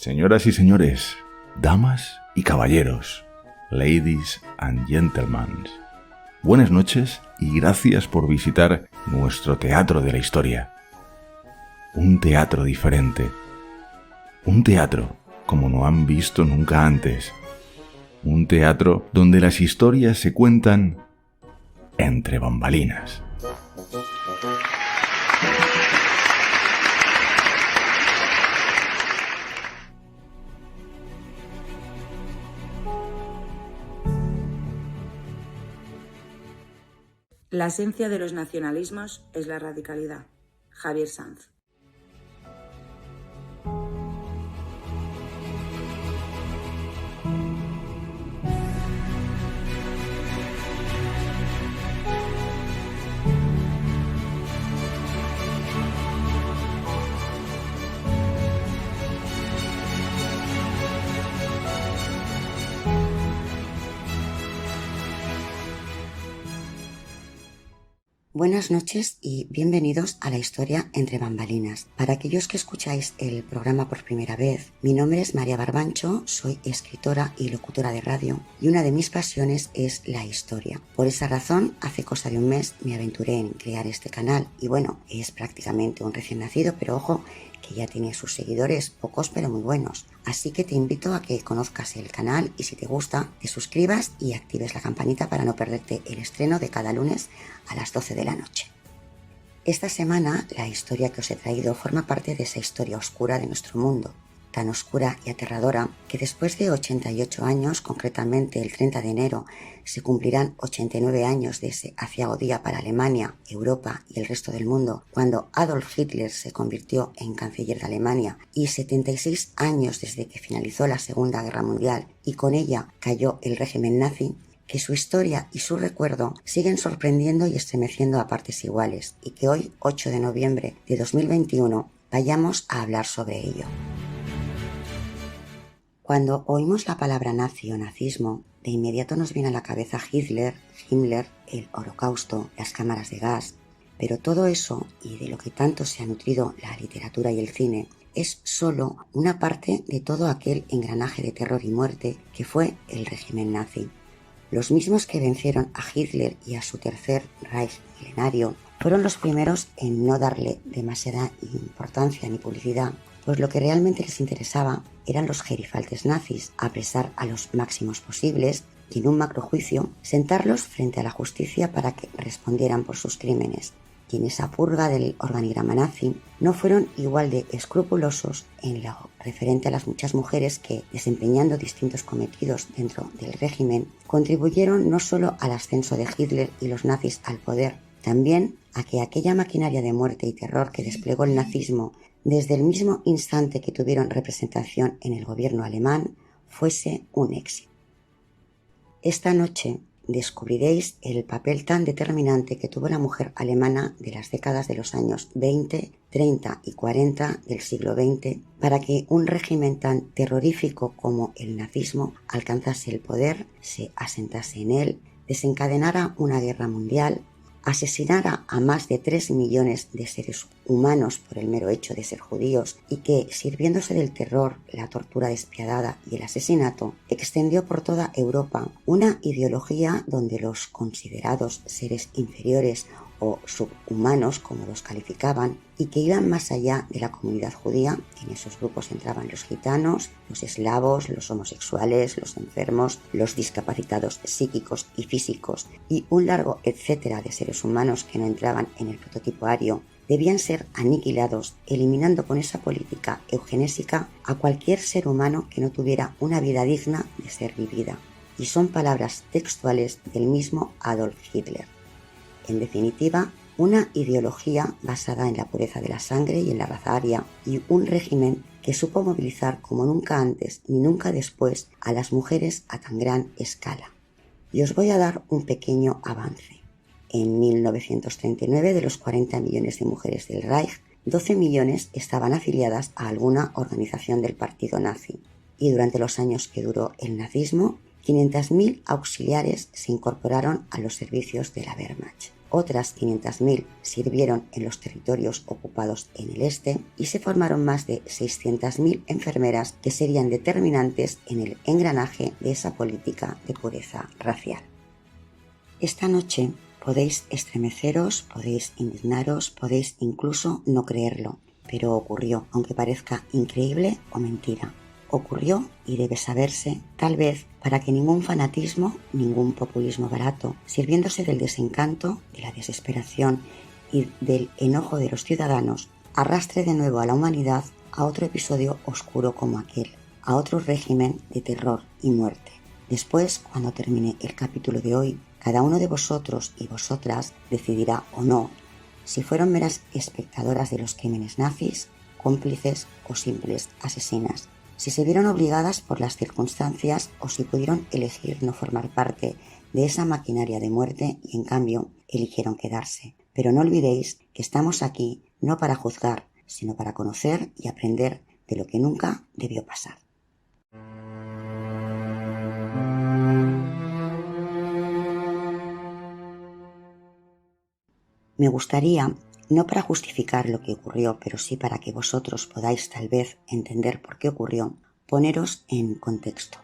Señoras y señores, damas y caballeros, ladies and gentlemen, buenas noches y gracias por visitar nuestro teatro de la historia. Un teatro diferente, un teatro como no han visto nunca antes, un teatro donde las historias se cuentan entre bambalinas. La esencia de los nacionalismos es la radicalidad. Javier Sanz. Buenas noches y bienvenidos a la historia entre bambalinas. Para aquellos que escucháis el programa por primera vez, mi nombre es María Barbancho, soy escritora y locutora de radio y una de mis pasiones es la historia. Por esa razón, hace cosa de un mes me aventuré en crear este canal y bueno, es prácticamente un recién nacido, pero ojo, que ya tiene sus seguidores, pocos pero muy buenos. Así que te invito a que conozcas el canal y si te gusta, te suscribas y actives la campanita para no perderte el estreno de cada lunes a las 12 de la noche. Esta semana, la historia que os he traído forma parte de esa historia oscura de nuestro mundo, tan oscura y aterradora que después de 88 años, concretamente el 30 de enero, se cumplirán 89 años de ese aciago día para Alemania, Europa y el resto del mundo, cuando Adolf Hitler se convirtió en canciller de Alemania, y 76 años desde que finalizó la Segunda Guerra Mundial y con ella cayó el régimen nazi, que su historia y su recuerdo siguen sorprendiendo y estremeciendo a partes iguales, y que hoy, 8 de noviembre de 2021, vayamos a hablar sobre ello. Cuando oímos la palabra nazi o nazismo, de inmediato nos viene a la cabeza Hitler, Himmler, el Holocausto, las cámaras de gas, pero todo eso, y de lo que tanto se ha nutrido la literatura y el cine, es solo una parte de todo aquel engranaje de terror y muerte que fue el régimen nazi. Los mismos que vencieron a Hitler y a su tercer Reich milenario fueron los primeros en no darle demasiada importancia ni publicidad, pues lo que realmente les interesaba eran los gerifaltes nazis, apresar a los máximos posibles y en un macrojuicio sentarlos frente a la justicia para que respondieran por sus crímenes. Y en esa purga del organigrama nazi no fueron igual de escrupulosos en lo referente a las muchas mujeres que, desempeñando distintos cometidos dentro del régimen, contribuyeron no solo al ascenso de Hitler y los nazis al poder, también a que aquella maquinaria de muerte y terror que desplegó el nazismo desde el mismo instante que tuvieron representación en el gobierno alemán fuese un éxito. Esta noche descubriréis el papel tan determinante que tuvo la mujer alemana de las décadas de los años 20, 30 y 40 del siglo XX para que un régimen tan terrorífico como el nazismo alcanzase el poder, se asentase en él, desencadenara una guerra mundial, asesinara a más de 3 millones de seres humanos por el mero hecho de ser judíos y que, sirviéndose del terror, la tortura despiadada y el asesinato, extendió por toda Europa una ideología donde los considerados seres inferiores o subhumanos, como los calificaban, y que iban más allá de la comunidad judía. En esos grupos entraban los gitanos, los eslavos, los homosexuales, los enfermos, los discapacitados psíquicos y físicos y un largo etcétera de seres humanos que no entraban en el prototipo ario, debían ser aniquilados, eliminando con esa política eugenésica a cualquier ser humano que no tuviera una vida digna de ser vivida. Y son palabras textuales del mismo Adolf Hitler. En definitiva, una ideología basada en la pureza de la sangre y en la raza aria, y un régimen que supo movilizar como nunca antes ni nunca después a las mujeres a tan gran escala. Y os voy a dar un pequeño avance. En 1939, de los 40 millones de mujeres del Reich, 12 millones estaban afiliadas a alguna organización del partido nazi. Y durante los años que duró el nazismo, 500.000 auxiliares se incorporaron a los servicios de la Wehrmacht. otras 500.000 sirvieron en los territorios ocupados en el este y se formaron más de 600.000 enfermeras que serían determinantes en el engranaje de esa política de pureza racial. Esta noche podéis estremeceros, podéis indignaros, podéis incluso no creerlo, pero ocurrió, aunque parezca increíble o mentira. Ocurrió y debe saberse, tal vez para que ningún fanatismo, ningún populismo barato, sirviéndose del desencanto, de la desesperación y del enojo de los ciudadanos, arrastre de nuevo a la humanidad a otro episodio oscuro como aquel, a otro régimen de terror y muerte. Después, cuando termine el capítulo de hoy, cada uno de vosotros y vosotras decidirá o no si fueron meras espectadoras de los crímenes nazis, cómplices o simples asesinas, si se vieron obligadas por las circunstancias o si pudieron elegir no formar parte de esa maquinaria de muerte y en cambio eligieron quedarse. Pero no olvidéis que estamos aquí no para juzgar, sino para conocer y aprender de lo que nunca debió pasar. Me gustaría, no para justificar lo que ocurrió, pero sí para que vosotros podáis tal vez entender por qué ocurrió, poneros en contexto.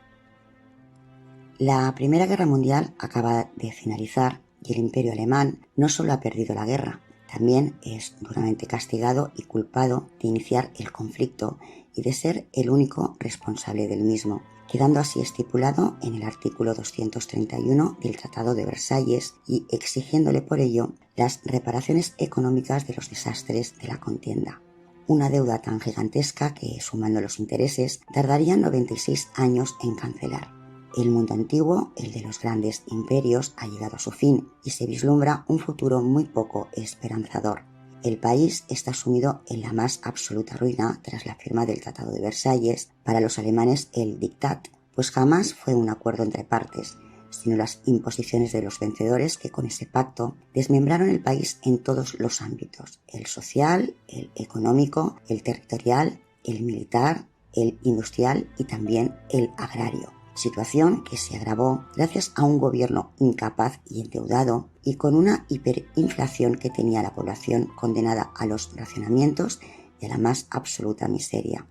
La Primera Guerra Mundial acaba de finalizar y el Imperio Alemán no solo ha perdido la guerra, también es duramente castigado y culpado de iniciar el conflicto y de ser el único responsable del mismo, quedando así estipulado en el artículo 231 del Tratado de Versalles y exigiéndole por ello las reparaciones económicas de los desastres de la contienda. Una deuda tan gigantesca que, sumando los intereses, tardarían 96 años en cancelar. El mundo antiguo, el de los grandes imperios, ha llegado a su fin y se vislumbra un futuro muy poco esperanzador. El país está sumido en la más absoluta ruina tras la firma del Tratado de Versalles, para los alemanes el Diktat, pues jamás fue un acuerdo entre partes, sino las imposiciones de los vencedores que con ese pacto desmembraron el país en todos los ámbitos: el social, el económico, el territorial, el militar, el industrial y también el agrario. Situación que se agravó gracias a un gobierno incapaz y endeudado y con una hiperinflación que tenía a la población condenada a los racionamientos y a la más absoluta miseria.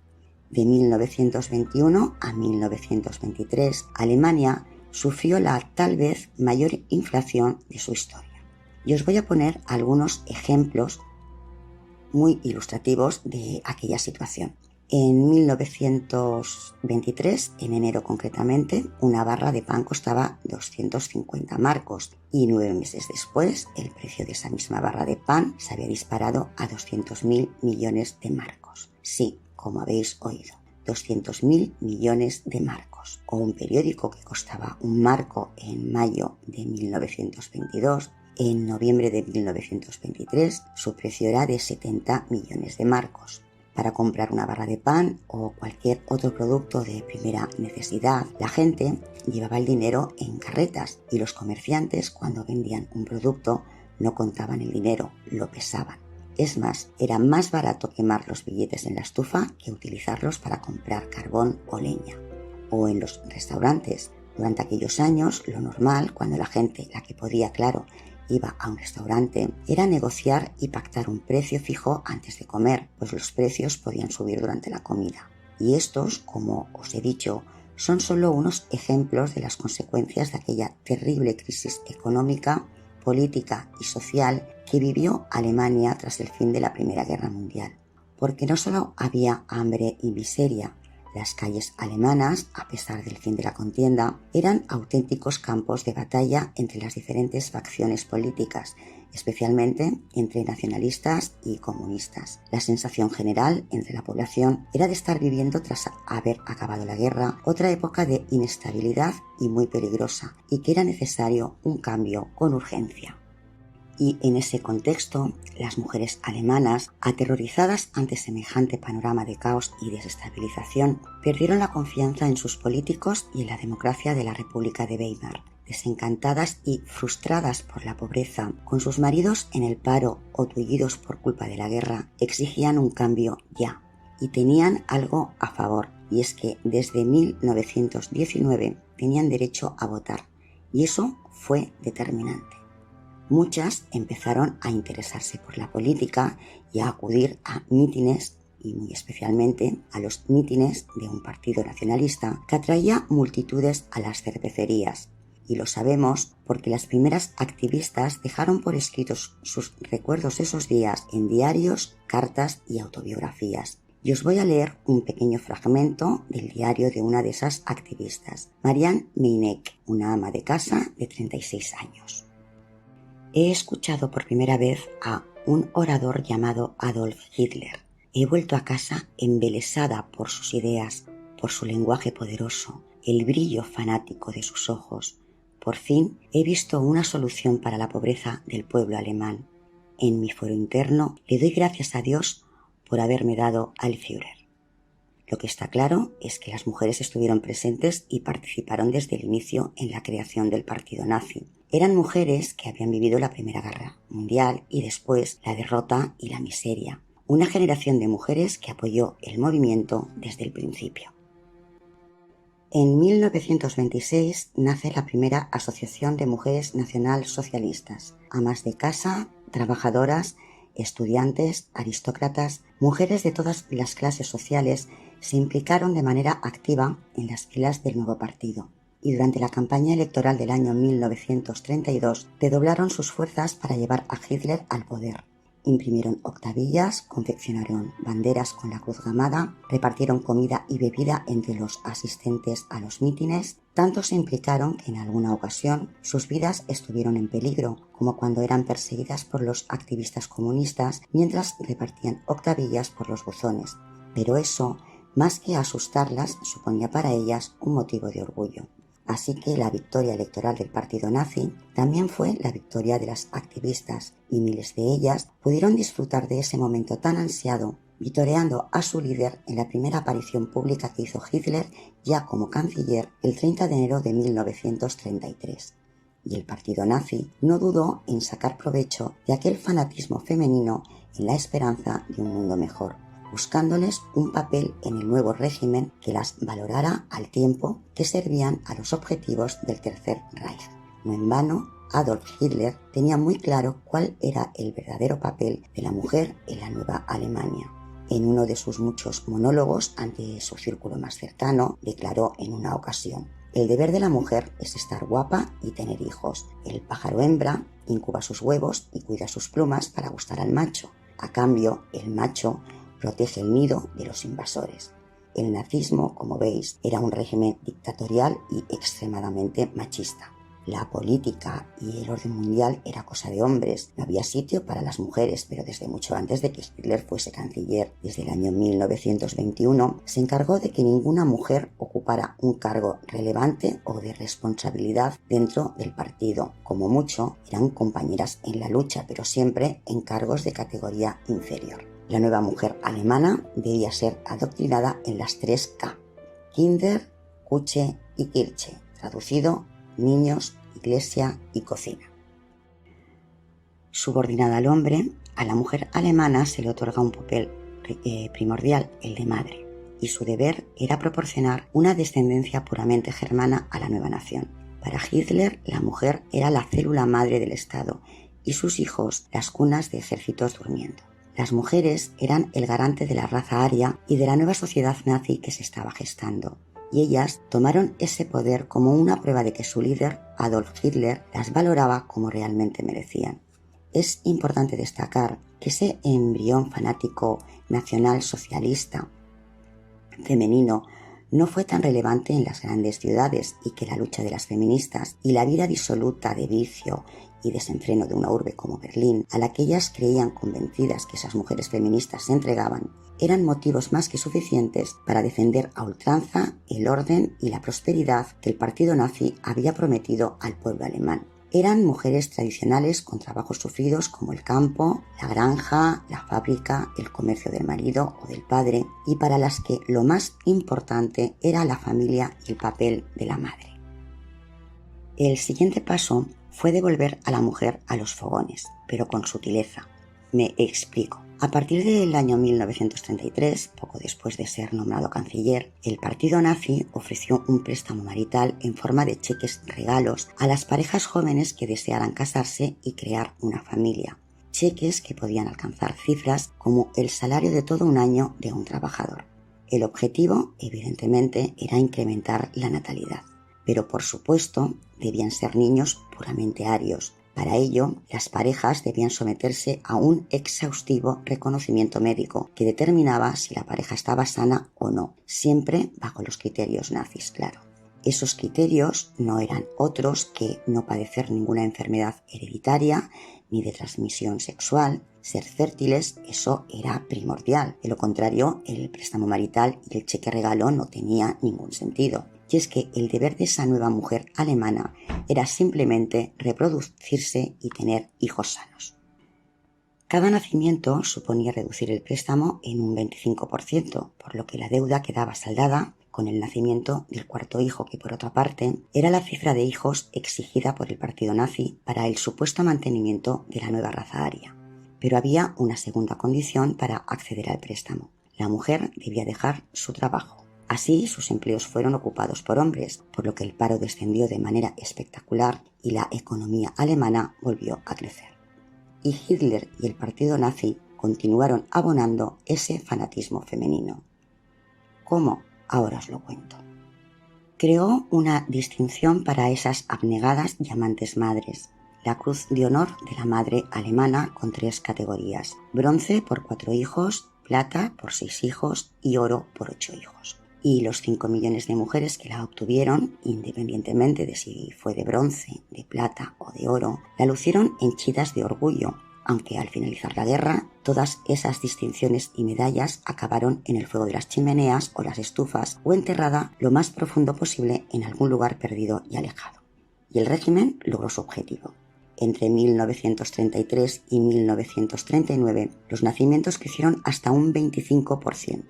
De 1921 a 1923, Alemania sufrió la tal vez mayor inflación de su historia. Y os voy a poner algunos ejemplos muy ilustrativos de aquella situación. En 1923, en enero concretamente, una barra de pan costaba 250 marcos y 9 meses después el precio de esa misma barra de pan se había disparado a 200.000 millones de marcos. Sí, como habéis oído, 200.000 millones de marcos. O un periódico que costaba un marco en mayo de 1922, en noviembre de 1923 su precio era de 70 millones de marcos. Para comprar una barra de pan o cualquier otro producto de primera necesidad, la gente llevaba el dinero en carretas y los comerciantes, cuando vendían un producto, no contaban el dinero, lo pesaban. Es más, era más barato quemar los billetes en la estufa que utilizarlos para comprar carbón o leña. O en los restaurantes. Durante aquellos años, lo normal, cuando la gente, la que podía, claro, iba a un restaurante, era negociar y pactar un precio fijo antes de comer, pues los precios podían subir durante la comida. Y estos, como os he dicho, son solo unos ejemplos de las consecuencias de aquella terrible crisis económica, política y social que vivió Alemania tras el fin de la Primera Guerra Mundial. Porque no solo había hambre y miseria, las calles alemanas, a pesar del fin de la contienda, eran auténticos campos de batalla entre las diferentes facciones políticas, especialmente entre nacionalistas y comunistas. La sensación general entre la población era de estar viviendo, tras haber acabado la guerra, otra época de inestabilidad y muy peligrosa, y que era necesario un cambio con urgencia. Y en ese contexto, las mujeres alemanas, aterrorizadas ante semejante panorama de caos y desestabilización, perdieron la confianza en sus políticos y en la democracia de la República de Weimar. Desencantadas y frustradas por la pobreza, con sus maridos en el paro o tullidos por culpa de la guerra, exigían un cambio ya. Y tenían algo a favor, y es que desde 1919 tenían derecho a votar, y eso fue determinante. Muchas empezaron a interesarse por la política y a acudir a mítines, y muy especialmente a los mítines de un partido nacionalista que atraía multitudes a las cervecerías. Y lo sabemos porque las primeras activistas dejaron por escritos sus recuerdos de esos días en diarios, cartas y autobiografías. Y os voy a leer un pequeño fragmento del diario de una de esas activistas, Marianne Meineck, una ama de casa de 36 años. He escuchado por primera vez a un orador llamado Adolf Hitler. He vuelto a casa embelesada por sus ideas, por su lenguaje poderoso, el brillo fanático de sus ojos. Por fin he visto una solución para la pobreza del pueblo alemán. En mi fuero interno le doy gracias a Dios por haberme dado al Führer. Lo que está claro es que las mujeres estuvieron presentes y participaron desde el inicio en la creación del partido nazi. Eran mujeres que habían vivido la Primera Guerra Mundial y después la derrota y la miseria. Una generación de mujeres que apoyó el movimiento desde el principio. En 1926 nace la primera Asociación de Mujeres Nacionalsocialistas, amas de casa, trabajadoras, estudiantes, aristócratas, mujeres de todas las clases sociales se implicaron de manera activa en las filas del nuevo partido y durante la campaña electoral del año 1932 redoblaron sus fuerzas para llevar a Hitler al poder. Imprimieron octavillas, confeccionaron banderas con la cruz gamada, repartieron comida y bebida entre los asistentes a los mítines. Tanto se implicaron que en alguna ocasión sus vidas estuvieron en peligro, como cuando eran perseguidas por los activistas comunistas mientras repartían octavillas por los buzones. Pero eso, más que asustarlas, suponía para ellas un motivo de orgullo. Así que la victoria electoral del partido nazi también fue la victoria de las activistas y miles de ellas pudieron disfrutar de ese momento tan ansiado, vitoreando a su líder en la primera aparición pública que hizo Hitler ya como canciller el 30 de enero de 1933. Y el partido nazi no dudó en sacar provecho de aquel fanatismo femenino en la esperanza de un mundo mejor, buscándoles un papel en el nuevo régimen que las valorara al tiempo que servían a los objetivos del Tercer Reich. No en vano, Adolf Hitler tenía muy claro cuál era el verdadero papel de la mujer en la nueva Alemania. En uno de sus muchos monólogos ante su círculo más cercano, declaró en una ocasión: el deber de la mujer es estar guapa y tener hijos. El pájaro hembra incuba sus huevos y cuida sus plumas para gustar al macho. A cambio, el macho protege el nido de los invasores. El nazismo, como veis, era un régimen dictatorial y extremadamente machista. La política y el orden mundial era cosa de hombres, no había sitio para las mujeres, pero desde mucho antes de que Hitler fuese canciller, desde el año 1921, se encargó de que ninguna mujer ocupara un cargo relevante o de responsabilidad dentro del partido. Como mucho, eran compañeras en la lucha, pero siempre en cargos de categoría inferior. La nueva mujer alemana debía ser adoctrinada en las 3 K: Kinder, Küche y Kirche, traducido: niños, iglesia y cocina. Subordinada al hombre, a la mujer alemana se le otorga un papel primordial, el de madre, y su deber era proporcionar una descendencia puramente germana a la nueva nación. Para Hitler, la mujer era la célula madre del Estado y sus hijos las cunas de ejércitos durmiendo. Las mujeres eran el garante de la raza aria y de la nueva sociedad nazi que se estaba gestando, y ellas tomaron ese poder como una prueba de que su líder, Adolf Hitler, las valoraba como realmente merecían. Es importante destacar que ese embrión fanático nacional socialista femenino no fue tan relevante en las grandes ciudades y que la lucha de las feministas y la vida disoluta de vicio y desenfreno de una urbe como Berlín, a la que ellas creían convencidas que esas mujeres feministas se entregaban, eran motivos más que suficientes para defender a ultranza el orden y la prosperidad que el partido nazi había prometido al pueblo alemán. Eran mujeres tradicionales con trabajos sufridos como el campo, la granja, la fábrica, el comercio del marido o del padre, y para las que lo más importante era la familia y el papel de la madre. El siguiente paso fue devolver a la mujer a los fogones, pero con sutileza. Me explico. A partir del año 1933, poco después de ser nombrado canciller, el partido nazi ofreció un préstamo marital en forma de cheques regalos a las parejas jóvenes que desearan casarse y crear una familia. Cheques que podían alcanzar cifras como el salario de todo un año de un trabajador. El objetivo, evidentemente, era incrementar la natalidad, pero por supuesto debían ser niños puramente arios. Para ello, las parejas debían someterse a un exhaustivo reconocimiento médico que determinaba si la pareja estaba sana o no, siempre bajo los criterios nazis, claro. Esos criterios no eran otros que no padecer ninguna enfermedad hereditaria ni de transmisión sexual. Ser fértiles, eso era primordial. De lo contrario, el préstamo marital y el cheque regalo no tenía ningún sentido. Y es que el deber de esa nueva mujer alemana era simplemente reproducirse y tener hijos sanos. Cada nacimiento suponía reducir el préstamo en un 25%, por lo que la deuda quedaba saldada con el nacimiento del cuarto hijo, que por otra parte era la cifra de hijos exigida por el partido nazi para el supuesto mantenimiento de la nueva raza aria. Pero había una segunda condición para acceder al préstamo. La mujer debía dejar su trabajo. Así, sus empleos fueron ocupados por hombres, por lo que el paro descendió de manera espectacular y la economía alemana volvió a crecer. Y Hitler y el partido nazi continuaron abonando ese fanatismo femenino. ¿Cómo? Ahora os lo cuento. Creó una distinción para esas abnegadas y amantes madres. La Cruz de Honor de la Madre Alemana con 3 categorías: bronce por 4 hijos, plata por 6 hijos y oro por 8 hijos. Y los 5 millones de mujeres que la obtuvieron, independientemente de si fue de bronce, de plata o de oro, la lucieron henchidas de orgullo, aunque al finalizar la guerra, todas esas distinciones y medallas acabaron en el fuego de las chimeneas o las estufas o enterrada lo más profundo posible en algún lugar perdido y alejado. Y el régimen logró su objetivo. Entre 1933 y 1939, los nacimientos crecieron hasta un 25%.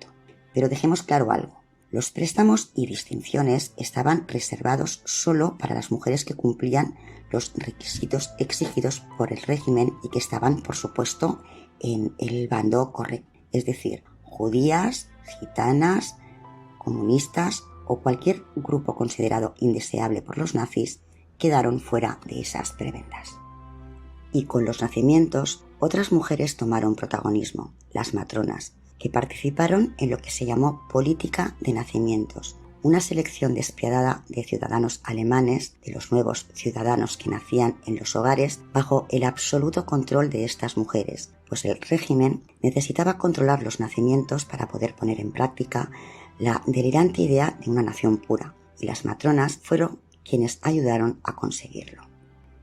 Pero dejemos claro algo. Los préstamos y distinciones estaban reservados solo para las mujeres que cumplían los requisitos exigidos por el régimen y que estaban, por supuesto, en el bando correcto, es decir, judías, gitanas, comunistas o cualquier grupo considerado indeseable por los nazis quedaron fuera de esas prebendas. Y con los nacimientos, otras mujeres tomaron protagonismo, las matronas, que participaron en lo que se llamó política de nacimientos, una selección despiadada de ciudadanos alemanes, de los nuevos ciudadanos que nacían en los hogares, bajo el absoluto control de estas mujeres, pues el régimen necesitaba controlar los nacimientos para poder poner en práctica la delirante idea de una nación pura, y las matronas fueron quienes ayudaron a conseguirlo.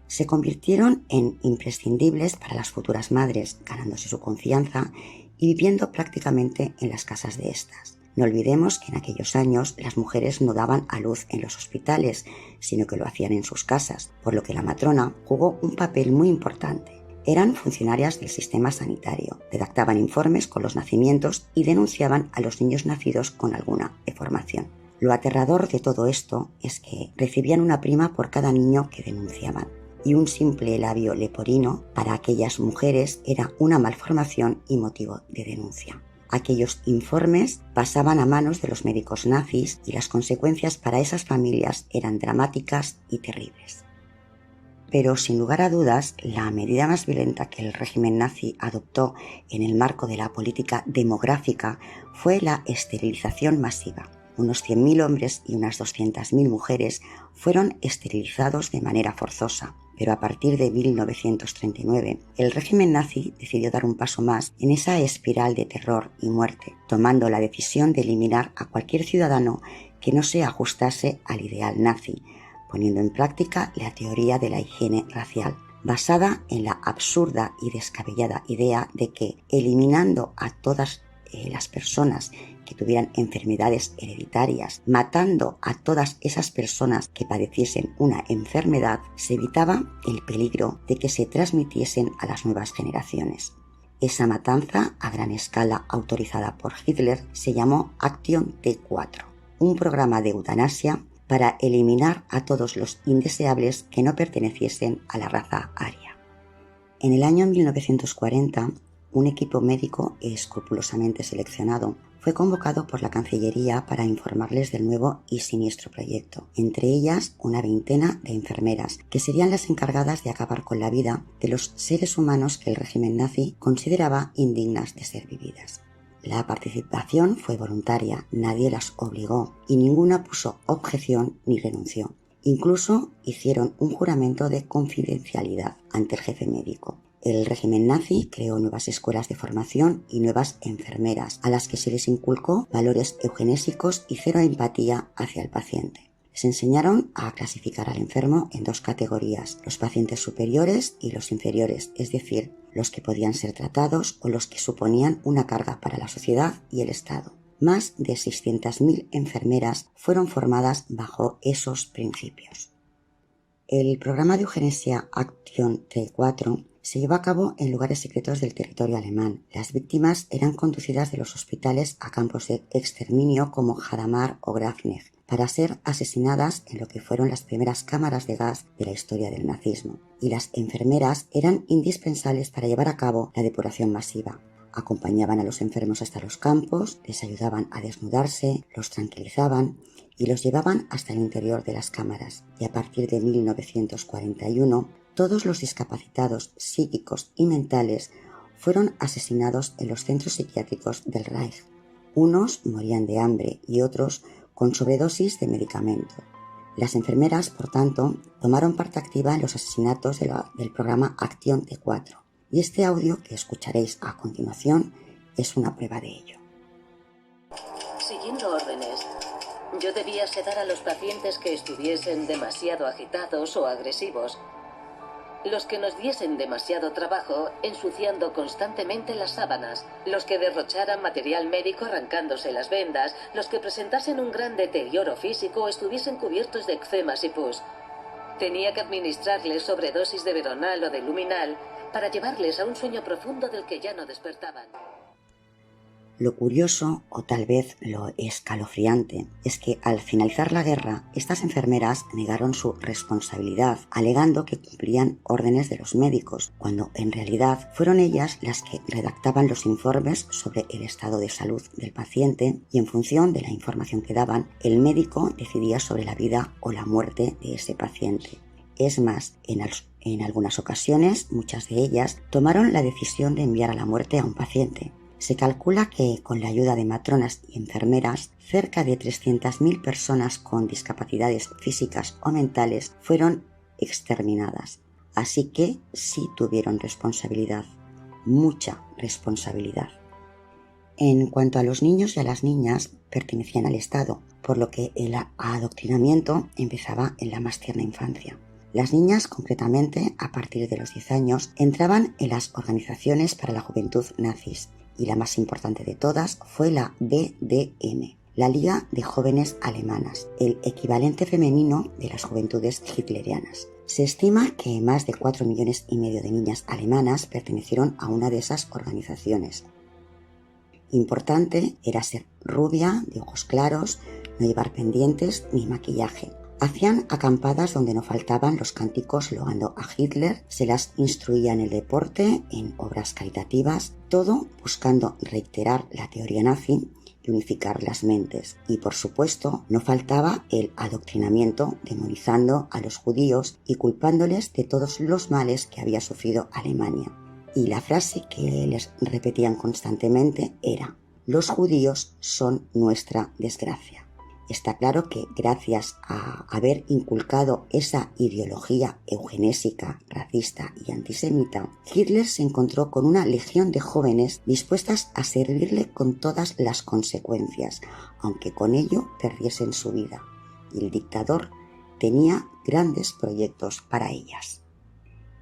Se convirtieron en imprescindibles para las futuras madres, ganándose su confianza y viviendo prácticamente en las casas de estas. No olvidemos que en aquellos años las mujeres no daban a luz en los hospitales, sino que lo hacían en sus casas, por lo que la matrona jugó un papel muy importante. Eran funcionarias del sistema sanitario, redactaban informes con los nacimientos y denunciaban a los niños nacidos con alguna deformación. Lo aterrador de todo esto es que recibían una prima por cada niño que denunciaban, y un simple labio leporino para aquellas mujeres era una malformación y motivo de denuncia. Aquellos informes pasaban a manos de los médicos nazis y las consecuencias para esas familias eran dramáticas y terribles. Pero sin lugar a dudas, la medida más violenta que el régimen nazi adoptó en el marco de la política demográfica fue la esterilización masiva. Unos 100.000 hombres y unas 200.000 mujeres fueron esterilizados de manera forzosa. Pero a partir de 1939, el régimen nazi decidió dar un paso más en esa espiral de terror y muerte, tomando la decisión de eliminar a cualquier ciudadano que no se ajustase al ideal nazi, poniendo en práctica la teoría de la higiene racial, basada en la absurda y descabellada idea de que, eliminando a todas las personas que tuvieran enfermedades hereditarias, matando a todas esas personas que padeciesen una enfermedad, se evitaba el peligro de que se transmitiesen a las nuevas generaciones. Esa matanza a gran escala autorizada por Hitler se llamó Action T4, un programa de eutanasia para eliminar a todos los indeseables que no perteneciesen a la raza aria. En el año 1940, un equipo médico escrupulosamente seleccionado fue convocado por la Cancillería para informarles del nuevo y siniestro proyecto, entre ellas una veintena de enfermeras, que serían las encargadas de acabar con la vida de los seres humanos que el régimen nazi consideraba indignas de ser vividas. La participación fue voluntaria, nadie las obligó y ninguna puso objeción ni renunció. Incluso hicieron un juramento de confidencialidad ante el jefe médico. El régimen nazi creó nuevas escuelas de formación y nuevas enfermeras, a las que se les inculcó valores eugenésicos y cero empatía hacia el paciente. Les enseñaron a clasificar al enfermo en dos categorías, los pacientes superiores y los inferiores, es decir, los que podían ser tratados o los que suponían una carga para la sociedad y el Estado. Más de 600.000 enfermeras fueron formadas bajo esos principios. El programa de eugenesia Aktion T4 se llevó a cabo en lugares secretos del territorio alemán. Las víctimas eran conducidas de los hospitales a campos de exterminio como Hadamar o Grafenegg para ser asesinadas en lo que fueron las primeras cámaras de gas de la historia del nazismo. Y las enfermeras eran indispensables para llevar a cabo la depuración masiva. Acompañaban a los enfermos hasta los campos, les ayudaban a desnudarse, los tranquilizaban y los llevaban hasta el interior de las cámaras. Y a partir de 1941, todos los discapacitados psíquicos y mentales fueron asesinados en los centros psiquiátricos del Reich. Unos morían de hambre y otros con sobredosis de medicamento. Las enfermeras, por tanto, tomaron parte activa en los asesinatos del programa Aktion T4. Y este audio que escucharéis a continuación es una prueba de ello. Siguiendo órdenes, yo debía sedar a los pacientes que estuviesen demasiado agitados o agresivos, los que nos diesen demasiado trabajo ensuciando constantemente las sábanas, los que derrocharan material médico arrancándose las vendas, los que presentasen un gran deterioro físico o estuviesen cubiertos de eczemas y pus. Tenía que administrarles sobredosis de Veronal o de Luminal para llevarles a un sueño profundo del que ya no despertaban. Lo curioso, o tal vez lo escalofriante, es que al finalizar la guerra, estas enfermeras negaron su responsabilidad, alegando que cumplían órdenes de los médicos, cuando en realidad fueron ellas las que redactaban los informes sobre el estado de salud del paciente y en función de la información que daban, el médico decidía sobre la vida o la muerte de ese paciente. Es más, en algunas ocasiones, muchas de ellas tomaron la decisión de enviar a la muerte a un paciente. Se calcula que, con la ayuda de matronas y enfermeras, cerca de 300.000 personas con discapacidades físicas o mentales fueron exterminadas. Así que sí tuvieron responsabilidad, mucha responsabilidad. En cuanto a los niños y a las niñas, pertenecían al Estado, por lo que el adoctrinamiento empezaba en la más tierna infancia. Las niñas, concretamente, a partir de los 10 años, entraban en las organizaciones para la juventud nazis, y la más importante de todas fue la BDM, la Liga de Jóvenes Alemanas, el equivalente femenino de las juventudes hitlerianas. Se estima que más de 4,5 millones de niñas alemanas pertenecieron a una de esas organizaciones. Importante era ser rubia, de ojos claros, no llevar pendientes ni maquillaje. Hacían acampadas donde no faltaban los cánticos loando a Hitler, se las instruía en el deporte, en obras caritativas, todo buscando reiterar la teoría nazi y unificar las mentes. Y por supuesto, no faltaba el adoctrinamiento, demonizando a los judíos y culpándoles de todos los males que había sufrido Alemania. Y la frase que les repetían constantemente era: los judíos son nuestra desgracia. Está claro que gracias a haber inculcado esa ideología eugenésica, racista y antisemita, Hitler se encontró con una legión de jóvenes dispuestas a servirle con todas las consecuencias, aunque con ello perdiesen su vida. Y el dictador tenía grandes proyectos para ellas.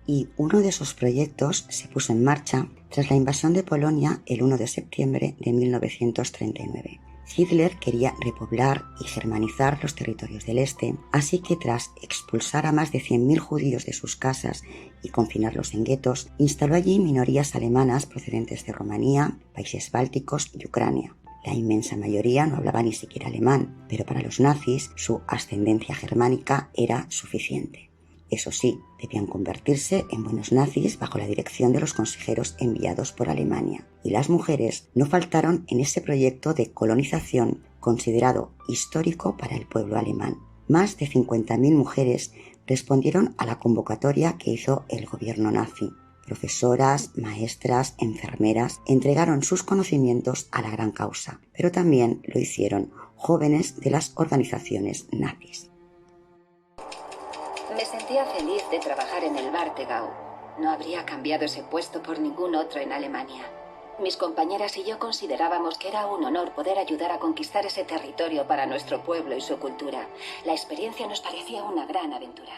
Y uno de esos proyectos se puso en marcha tras la invasión de Polonia el 1 de septiembre de 1939. Hitler quería repoblar y germanizar los territorios del este, así que tras expulsar a más de 100.000 judíos de sus casas y confinarlos en guetos, instaló allí minorías alemanas procedentes de Rumanía, países bálticos y Ucrania. La inmensa mayoría no hablaba ni siquiera alemán, pero para los nazis su ascendencia germánica era suficiente. Eso sí, debían convertirse en buenos nazis bajo la dirección de los consejeros enviados por Alemania. Y las mujeres no faltaron en ese proyecto de colonización considerado histórico para el pueblo alemán. Más de 50.000 mujeres respondieron a la convocatoria que hizo el gobierno nazi. Profesoras, maestras, enfermeras entregaron sus conocimientos a la gran causa, pero también lo hicieron jóvenes de las organizaciones nazis. Me sentía feliz de trabajar en el Warthegau. No habría cambiado ese puesto por ningún otro en Alemania. Mis compañeras y yo considerábamos que era un honor poder ayudar a conquistar ese territorio para nuestro pueblo y su cultura. La experiencia nos parecía una gran aventura.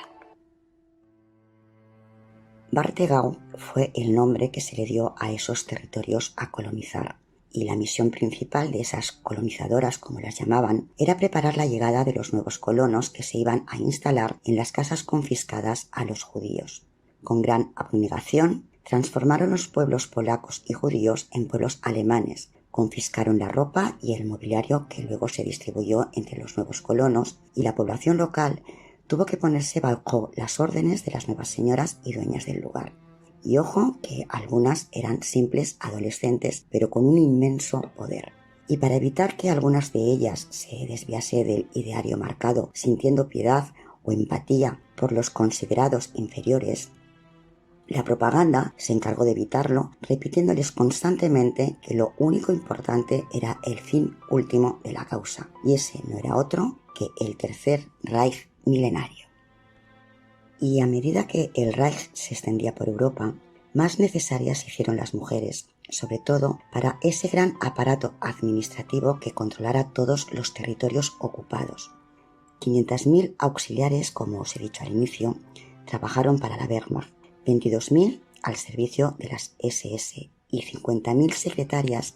Warthegau fue el nombre que se le dio a esos territorios a colonizar, y la misión principal de esas colonizadoras, como las llamaban, era preparar la llegada de los nuevos colonos que se iban a instalar en las casas confiscadas a los judíos. Con gran abnegación, transformaron los pueblos polacos y judíos en pueblos alemanes, confiscaron la ropa y el mobiliario que luego se distribuyó entre los nuevos colonos, y la población local tuvo que ponerse bajo las órdenes de las nuevas señoras y dueñas del lugar. Y ojo que algunas eran simples adolescentes, pero con un inmenso poder. Y para evitar que algunas de ellas se desviase del ideario marcado, sintiendo piedad o empatía por los considerados inferiores, la propaganda se encargó de evitarlo, repitiéndoles constantemente que lo único importante era el fin último de la causa, y ese no era otro que el Tercer Reich milenario. Y a medida que el Reich se extendía por Europa, más necesarias se hicieron las mujeres, sobre todo para ese gran aparato administrativo que controlara todos los territorios ocupados. 500.000 auxiliares, como os he dicho al inicio, trabajaron para la Wehrmacht, 22.000 al servicio de las SS y 50.000 secretarias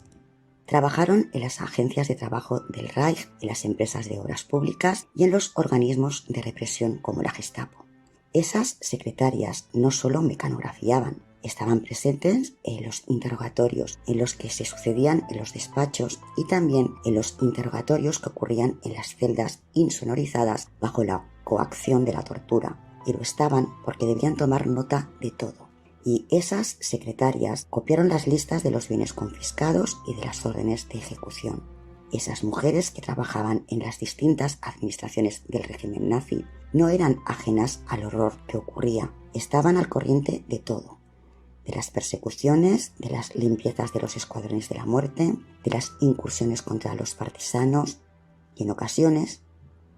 trabajaron en las agencias de trabajo del Reich, en las empresas de obras públicas y en los organismos de represión como la Gestapo. Esas secretarias no solo mecanografiaban, estaban presentes en los interrogatorios, en los que se sucedían en los despachos y también en los interrogatorios que ocurrían en las celdas insonorizadas bajo la coacción de la tortura, y lo estaban porque debían tomar nota de todo. Y esas secretarias copiaron las listas de los bienes confiscados y de las órdenes de ejecución. Esas mujeres que trabajaban en las distintas administraciones del régimen nazi no eran ajenas al horror que ocurría, estaban al corriente de todo, de las persecuciones, de las limpiezas de los escuadrones de la muerte, de las incursiones contra los partisanos y en ocasiones,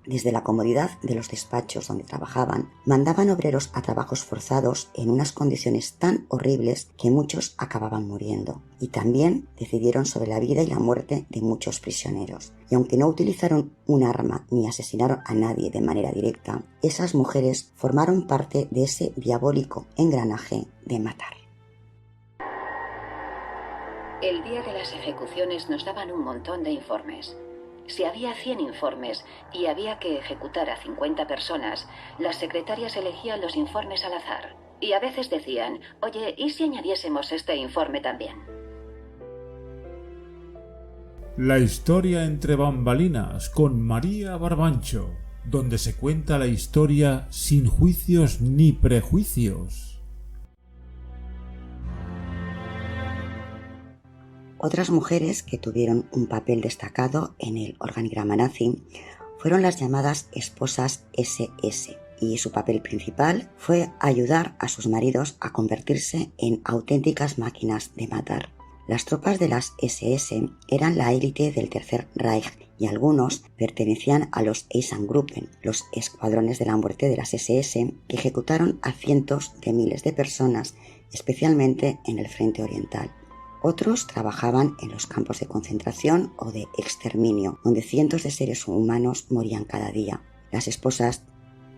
desde la comodidad de los despachos donde trabajaban, mandaban obreros a trabajos forzados en unas condiciones tan horribles que muchos acababan muriendo, y también decidieron sobre la vida y la muerte de muchos prisioneros. Y aunque no utilizaron un arma ni asesinaron a nadie de manera directa, esas mujeres formaron parte de ese diabólico engranaje de matar. El día de las ejecuciones nos daban un montón de informes. Si había 100 informes y había que ejecutar a 50 personas, las secretarias elegían los informes al azar. Y a veces decían, oye, ¿y si añadiésemos este informe también? La historia entre bambalinas con María Barbancho, donde se cuenta la historia sin juicios ni prejuicios. Otras mujeres que tuvieron un papel destacado en el organigrama nazi fueron las llamadas esposas SS, y su papel principal fue ayudar a sus maridos a convertirse en auténticas máquinas de matar. Las tropas de las SS eran la élite del Tercer Reich y algunos pertenecían a los Einsatzgruppen, los escuadrones de la muerte de las SS, que ejecutaron a cientos de miles de personas, especialmente en el frente oriental. Otros trabajaban en los campos de concentración o de exterminio, donde cientos de seres humanos morían cada día. Las esposas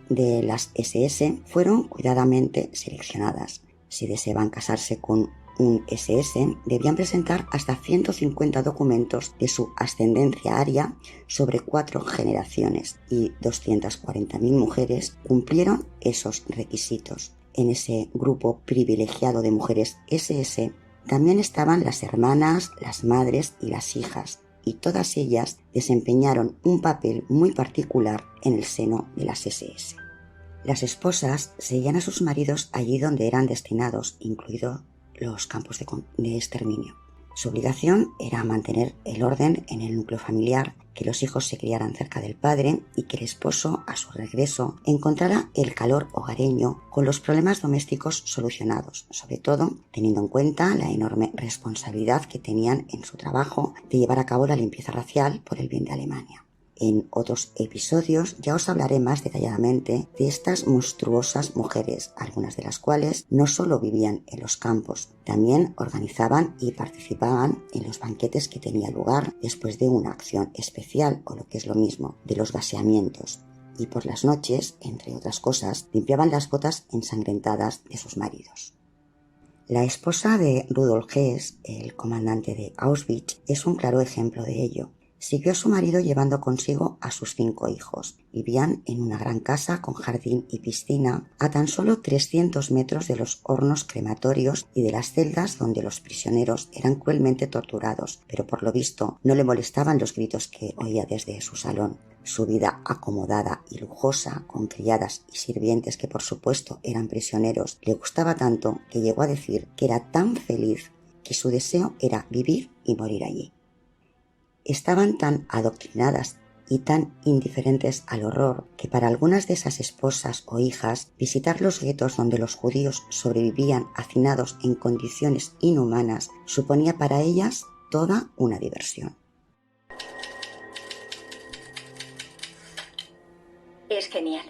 de las SS fueron cuidadamente seleccionadas. Si deseaban casarse con un SS, debían presentar hasta 150 documentos de su ascendencia aria sobre 4 generaciones, y 240.000 mujeres cumplieron esos requisitos. En ese grupo privilegiado de mujeres SS también estaban las hermanas, las madres y las hijas, y todas ellas desempeñaron un papel muy particular en el seno de las SS. Las esposas seguían a sus maridos allí donde eran destinados, incluidos los campos de exterminio. Su obligación era mantener el orden en el núcleo familiar, que los hijos se criaran cerca del padre y que el esposo, a su regreso, encontrara el calor hogareño con los problemas domésticos solucionados, sobre todo teniendo en cuenta la enorme responsabilidad que tenían en su trabajo de llevar a cabo la limpieza racial por el bien de Alemania. En otros episodios ya os hablaré más detalladamente de estas monstruosas mujeres, algunas de las cuales no solo vivían en los campos, también organizaban y participaban en los banquetes que tenía lugar después de una acción especial, o lo que es lo mismo, de los gaseamientos. Y por las noches, entre otras cosas, limpiaban las botas ensangrentadas de sus maridos. La esposa de Rudolf Hess, el comandante de Auschwitz, es un claro ejemplo de ello. Siguió a su marido llevando consigo a sus 5 hijos. Vivían en una gran casa con jardín y piscina a tan solo 300 metros de los hornos crematorios y de las celdas donde los prisioneros eran cruelmente torturados, pero por lo visto no le molestaban los gritos que oía desde su salón. Su vida acomodada y lujosa, con criadas y sirvientes que por supuesto eran prisioneros, le gustaba tanto que llegó a decir que era tan feliz que su deseo era vivir y morir allí. Estaban tan adoctrinadas y tan indiferentes al horror que para algunas de esas esposas o hijas visitar los guetos donde los judíos sobrevivían hacinados en condiciones inhumanas suponía para ellas toda una diversión. Es genial.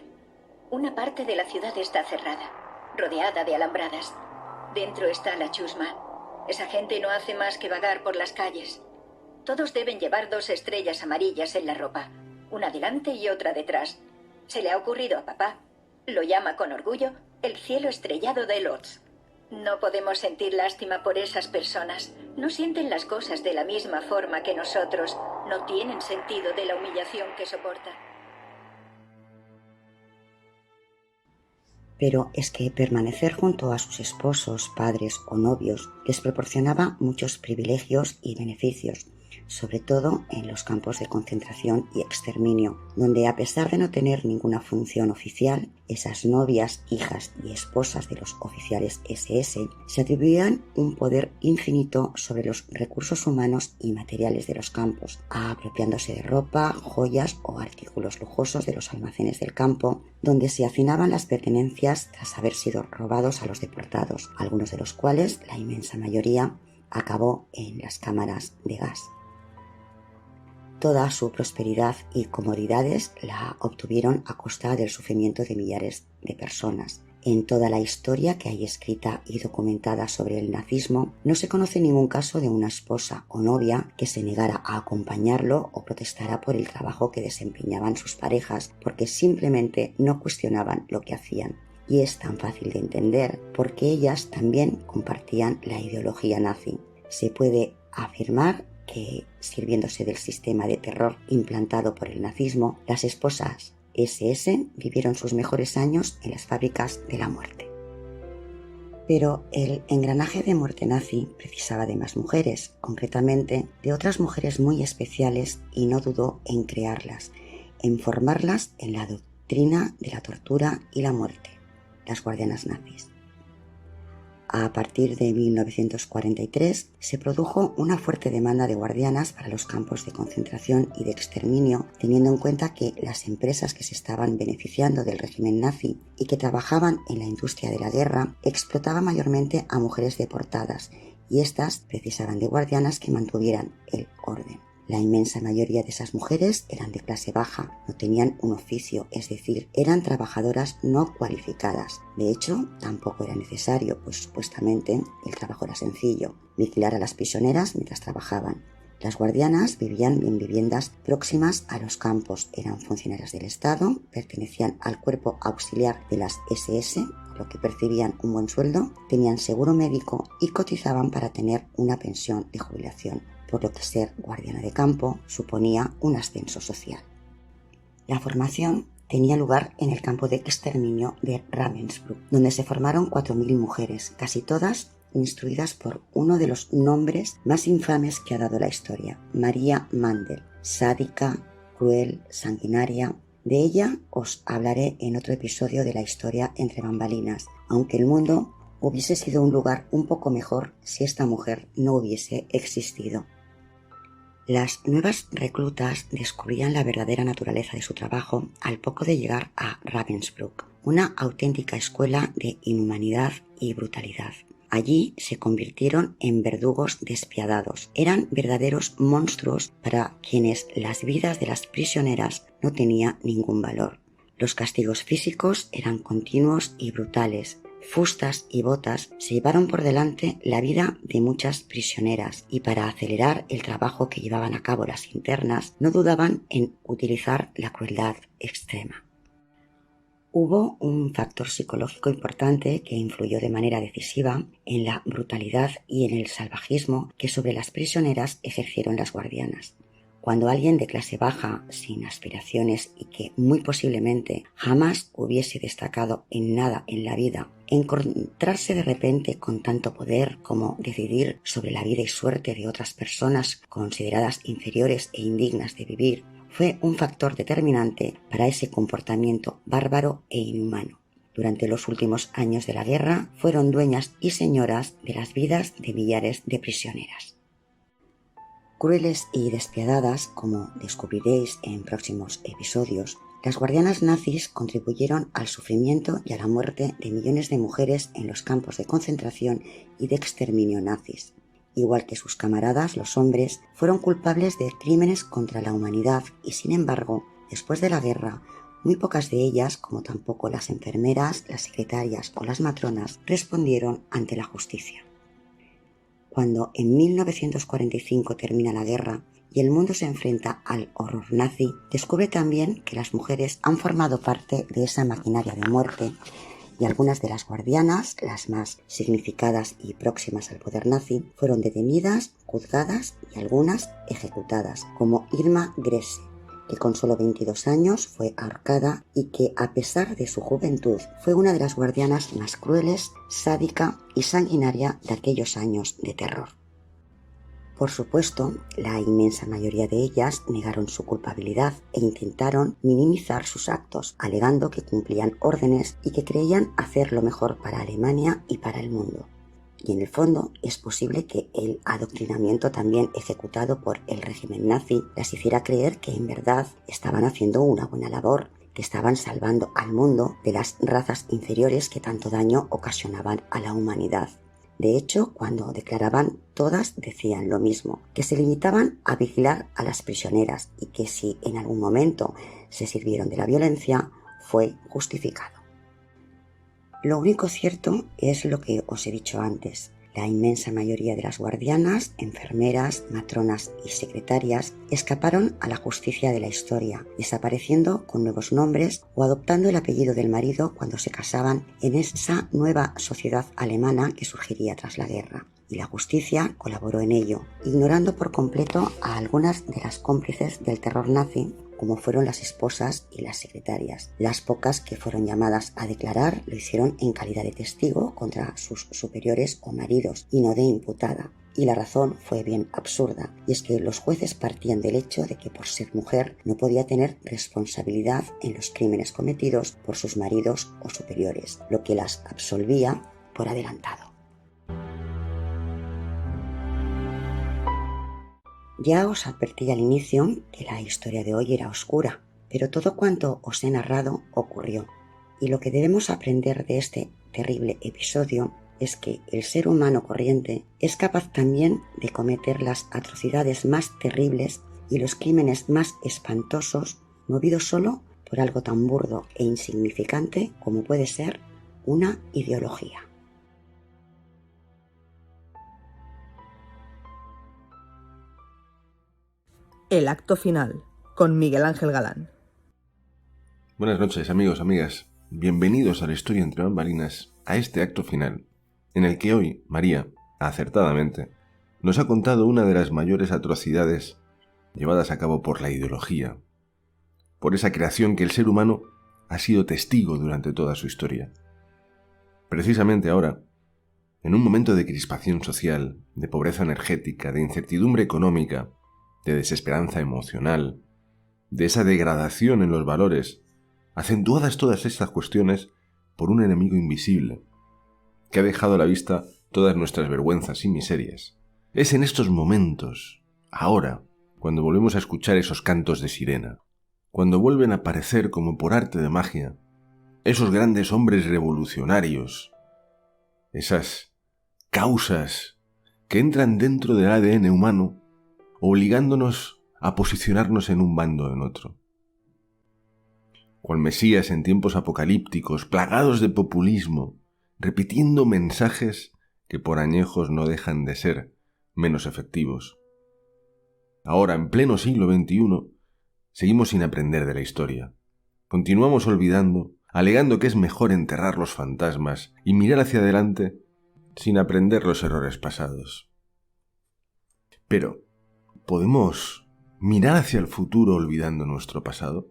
Una parte de la ciudad está cerrada, rodeada de alambradas. Dentro está la chusma. Esa gente no hace más que vagar por las calles. Todos deben llevar 2 estrellas amarillas en la ropa, una delante y otra detrás. Se le ha ocurrido a papá. Lo llama con orgullo el cielo estrellado de Lodz. No podemos sentir lástima por esas personas. No sienten las cosas de la misma forma que nosotros. No tienen sentido de la humillación que soportan. Pero es que permanecer junto a sus esposos, padres o novios les proporcionaba muchos privilegios y beneficios, sobre todo en los campos de concentración y exterminio, donde a pesar de no tener ninguna función oficial, esas novias, hijas y esposas de los oficiales SS se atribuían un poder infinito sobre los recursos humanos y materiales de los campos, apropiándose de ropa, joyas o artículos lujosos de los almacenes del campo, donde se hacinaban las pertenencias tras haber sido robados a los deportados, algunos de los cuales, la inmensa mayoría, acabó en las cámaras de gas. Toda su prosperidad y comodidades la obtuvieron a costa del sufrimiento de millares de personas. En toda la historia que hay escrita y documentada sobre el nazismo, no se conoce ningún caso de una esposa o novia que se negara a acompañarlo o protestara por el trabajo que desempeñaban sus parejas, porque simplemente no cuestionaban lo que hacían. Y es tan fácil de entender porque ellas también compartían la ideología nazi. Se puede afirmar que, sirviéndose del sistema de terror implantado por el nazismo, las esposas SS vivieron sus mejores años en las fábricas de la muerte. Pero el engranaje de muerte nazi precisaba de más mujeres, concretamente de otras mujeres muy especiales, y no dudó en crearlas, en formarlas en la doctrina de la tortura y la muerte, las guardianas nazis. A partir de 1943 se produjo una fuerte demanda de guardianas para los campos de concentración y de exterminio, teniendo en cuenta que las empresas que se estaban beneficiando del régimen nazi y que trabajaban en la industria de la guerra explotaban mayormente a mujeres deportadas, y éstas precisaban de guardianas que mantuvieran el orden. La inmensa mayoría de esas mujeres eran de clase baja, no tenían un oficio, es decir, eran trabajadoras no cualificadas. De hecho, tampoco era necesario, pues supuestamente el trabajo era sencillo: vigilar a las prisioneras mientras trabajaban. Las guardianas vivían en viviendas próximas a los campos, eran funcionarias del Estado, pertenecían al cuerpo auxiliar de las SS, por lo que percibían un buen sueldo, tenían seguro médico y cotizaban para tener una pensión de jubilación, por lo que ser guardiana de campo suponía un ascenso social. La formación tenía lugar en el campo de exterminio de Ravensbrück, donde se formaron 4.000 mujeres, casi todas instruidas por uno de los nombres más infames que ha dado la historia: María Mandel, sádica, cruel, sanguinaria, De ella os hablaré en otro episodio de la historia entre bambalinas, aunque el mundo hubiese sido un lugar un poco mejor si esta mujer no hubiese existido. Las nuevas reclutas descubrían la verdadera naturaleza de su trabajo al poco de llegar a Ravensbrück, una auténtica escuela de inhumanidad y brutalidad. Allí se convirtieron en verdugos despiadados. Eran verdaderos monstruos para quienes las vidas de las prisioneras no tenían ningún valor. Los castigos físicos eran continuos y brutales. Fustas y botas se llevaron por delante la vida de muchas prisioneras y para acelerar el trabajo que llevaban a cabo las internas no dudaban en utilizar la crueldad extrema. Hubo un factor psicológico importante que influyó de manera decisiva en la brutalidad y en el salvajismo que sobre las prisioneras ejercieron las guardianas. Cuando alguien de clase baja, sin aspiraciones y que muy posiblemente jamás hubiese destacado en nada en la vida, encontrarse de repente con tanto poder como decidir sobre la vida y suerte de otras personas consideradas inferiores e indignas de vivir, fue un factor determinante para ese comportamiento bárbaro e inhumano. Durante los últimos años de la guerra fueron dueñas y señoras de las vidas de millares de prisioneras. Crueles y despiadadas, como descubriréis en próximos episodios, las guardianas nazis contribuyeron al sufrimiento y a la muerte de millones de mujeres en los campos de concentración y de exterminio nazis. Igual que sus camaradas, los hombres, fueron culpables de crímenes contra la humanidad y, sin embargo, después de la guerra, muy pocas de ellas, como tampoco las enfermeras, las secretarias o las matronas, respondieron ante la justicia. Cuando en 1945 termina la guerra y el mundo se enfrenta al horror nazi, descubre también que las mujeres han formado parte de esa maquinaria de muerte y algunas de las guardianas, las más significadas y próximas al poder nazi, fueron detenidas, juzgadas y algunas ejecutadas, como Irma Grese, que con solo 22 años fue ahorcada y que, a pesar de su juventud, fue una de las guardianas más crueles, sádica y sanguinaria de aquellos años de terror. Por supuesto, la inmensa mayoría de ellas negaron su culpabilidad e intentaron minimizar sus actos, alegando que cumplían órdenes y que creían hacer lo mejor para Alemania y para el mundo. Y en el fondo es posible que el adoctrinamiento también ejecutado por el régimen nazi las hiciera creer que en verdad estaban haciendo una buena labor, que estaban salvando al mundo de las razas inferiores que tanto daño ocasionaban a la humanidad. De hecho, cuando declaraban, todas decían lo mismo, que se limitaban a vigilar a las prisioneras y que si en algún momento se sirvieron de la violencia, fue justificado. Lo único cierto es lo que os he dicho antes. La inmensa mayoría de las guardianas, enfermeras, matronas y secretarias escaparon a la justicia de la historia, desapareciendo con nuevos nombres o adoptando el apellido del marido cuando se casaban en esa nueva sociedad alemana que surgiría tras la guerra. Y la justicia colaboró en ello, ignorando por completo a algunas de las cómplices del terror nazi, como fueron las esposas y las secretarias. Las pocas que fueron llamadas a declarar lo hicieron en calidad de testigo contra sus superiores o maridos y no de imputada. Y la razón fue bien absurda, y es que los jueces partían del hecho de que por ser mujer no podía tener responsabilidad en los crímenes cometidos por sus maridos o superiores, lo que las absolvía por adelantado. Ya os advertí al inicio que la historia de hoy era oscura, pero todo cuanto os he narrado ocurrió, y lo que debemos aprender de este terrible episodio es que el ser humano corriente es capaz también de cometer las atrocidades más terribles y los crímenes más espantosos, movido solo por algo tan burdo e insignificante como puede ser una ideología. El acto final, con Miguel Ángel Galán. Buenas noches, amigos, amigas. Bienvenidos a la historia entre bambalinas, a este acto final, en el que hoy María, acertadamente, nos ha contado una de las mayores atrocidades llevadas a cabo por la ideología, por esa creación que el ser humano ha sido testigo durante toda su historia. Precisamente ahora, en un momento de crispación social, de pobreza energética, de incertidumbre económica, de desesperanza emocional, de esa degradación en los valores, acentuadas todas estas cuestiones por un enemigo invisible, que ha dejado a la vista todas nuestras vergüenzas y miserias. Es en estos momentos, ahora, cuando volvemos a escuchar esos cantos de sirena, cuando vuelven a aparecer como por arte de magia, esos grandes hombres revolucionarios, esas causas que entran dentro del ADN humano, obligándonos a posicionarnos en un bando o en otro. Cual Mesías en tiempos apocalípticos, plagados de populismo, repitiendo mensajes que por añejos no dejan de ser menos efectivos. Ahora, en pleno siglo XXI, seguimos sin aprender de la historia. Continuamos olvidando, alegando que es mejor enterrar los fantasmas y mirar hacia adelante sin aprender los errores pasados. Pero, ¿podemos mirar hacia el futuro olvidando nuestro pasado?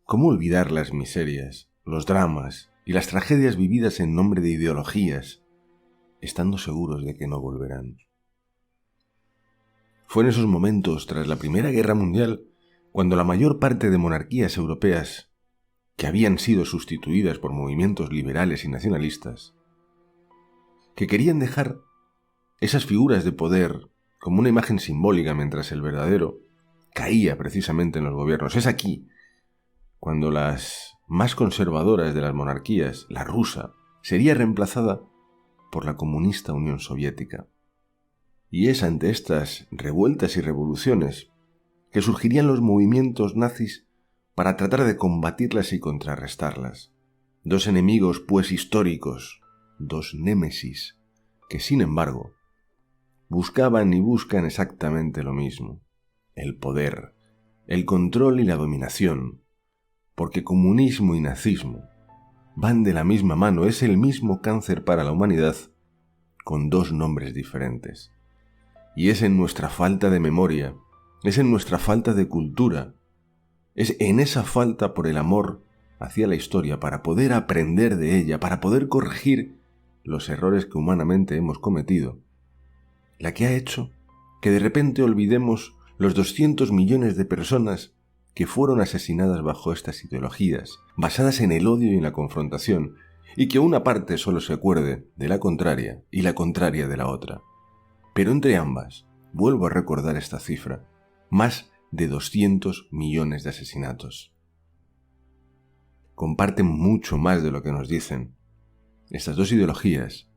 ¿Cómo olvidar las miserias, los dramas y las tragedias vividas en nombre de ideologías, estando seguros de que no volverán? Fue en esos momentos, tras la Primera Guerra Mundial, cuando la mayor parte de monarquías europeas, que habían sido sustituidas por movimientos liberales y nacionalistas, que querían dejar esas figuras de poder como una imagen simbólica mientras el verdadero caía precisamente en los gobiernos. Es aquí cuando las más conservadoras de las monarquías, la rusa, sería reemplazada por la comunista Unión Soviética. Y es ante estas revueltas y revoluciones que surgirían los movimientos nazis para tratar de combatirlas y contrarrestarlas. Dos enemigos, pues, históricos, dos némesis, que sin embargo buscaban y buscan exactamente lo mismo: el poder, el control y la dominación, porque comunismo y nazismo van de la misma mano, es el mismo cáncer para la humanidad, con dos nombres diferentes. Y es en nuestra falta de memoria, es en nuestra falta de cultura, es en esa falta por el amor hacia la historia, para poder aprender de ella, para poder corregir los errores que humanamente hemos cometido, la que ha hecho que de repente olvidemos los 200 millones de personas que fueron asesinadas bajo estas ideologías, basadas en el odio y en la confrontación, y que una parte solo se acuerde de la contraria y la contraria de la otra. Pero entre ambas, vuelvo a recordar esta cifra, más de 200 millones de asesinatos. Comparten mucho más de lo que nos dicen. Estas dos ideologías,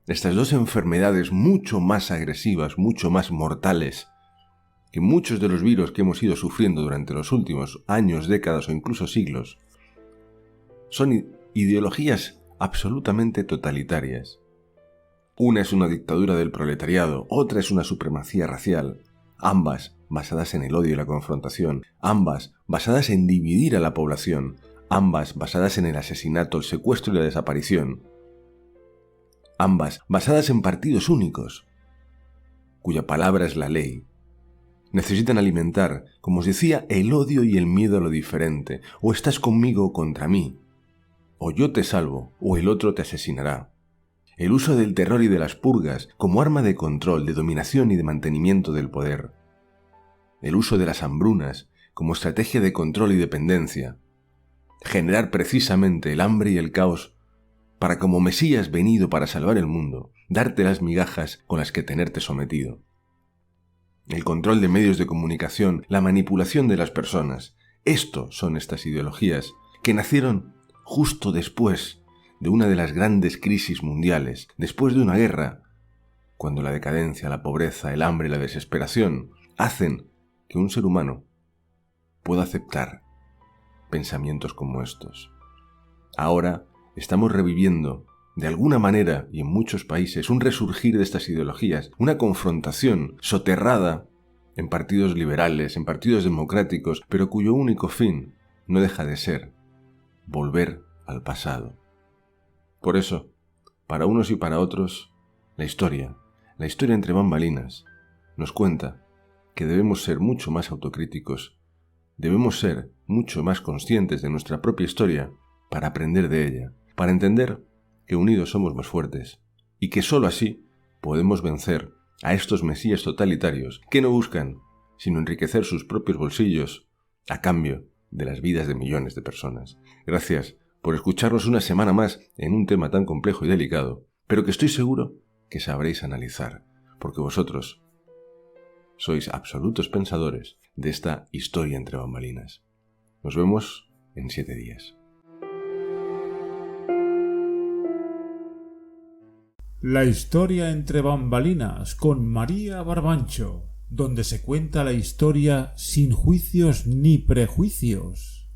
estas dos enfermedades mucho más agresivas, mucho más mortales, que muchos de los virus que hemos ido sufriendo durante los últimos años, décadas o incluso siglos, son ideologías absolutamente totalitarias. Una es una dictadura del proletariado, otra es una supremacía racial, ambas basadas en el odio y la confrontación, ambas basadas en dividir a la población, ambas basadas en el asesinato, el secuestro y la desaparición, ambas basadas en partidos únicos, cuya palabra es la ley. Necesitan alimentar, como os decía, el odio y el miedo a lo diferente, o estás conmigo o contra mí, o yo te salvo, o el otro te asesinará. El uso del terror y de las purgas como arma de control, de dominación y de mantenimiento del poder. El uso de las hambrunas como estrategia de control y dependencia. Generar precisamente el hambre y el caos para, como Mesías venido para salvar el mundo, darte las migajas con las que tenerte sometido. El control de medios de comunicación, la manipulación de las personas. Esto son estas ideologías que nacieron justo después de una de las grandes crisis mundiales, después de una guerra, cuando la decadencia, la pobreza, el hambre y la desesperación hacen que un ser humano pueda aceptar pensamientos como estos. Ahora estamos reviviendo, de alguna manera y en muchos países, un resurgir de estas ideologías, una confrontación soterrada en partidos liberales, en partidos democráticos, pero cuyo único fin no deja de ser volver al pasado. Por eso, para unos y para otros, la historia entre bambalinas, nos cuenta que debemos ser mucho más autocríticos, debemos ser mucho más conscientes de nuestra propia historia para aprender de ella, para entender que unidos somos más fuertes y que sólo así podemos vencer a estos mesías totalitarios que no buscan sino enriquecer sus propios bolsillos a cambio de las vidas de millones de personas. Gracias por escucharnos una semana más en un tema tan complejo y delicado, pero que estoy seguro que sabréis analizar, porque vosotros sois absolutos pensadores de esta historia entre bambalinas. Nos vemos en 7 días. La historia entre bambalinas con María Barbancho, donde se cuenta la historia sin juicios ni prejuicios.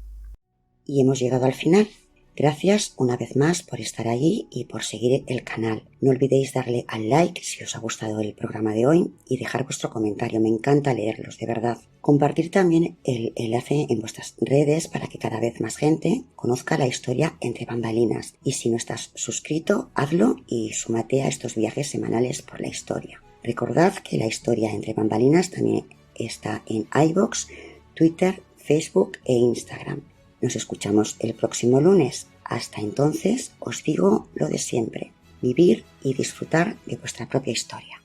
Y hemos llegado al final. Gracias una vez más por estar allí y por seguir el canal. No olvidéis darle al like si os ha gustado el programa de hoy y dejar vuestro comentario. Me encanta leerlos, de verdad. Compartir también el enlace en vuestras redes para que cada vez más gente conozca la historia entre bambalinas. Y si no estás suscrito, hazlo y súmate a estos viajes semanales por la historia. Recordad que la historia entre bambalinas también está en iVoox, Twitter, Facebook e Instagram. Nos escuchamos el próximo lunes. Hasta entonces os digo lo de siempre, vivir y disfrutar de vuestra propia historia.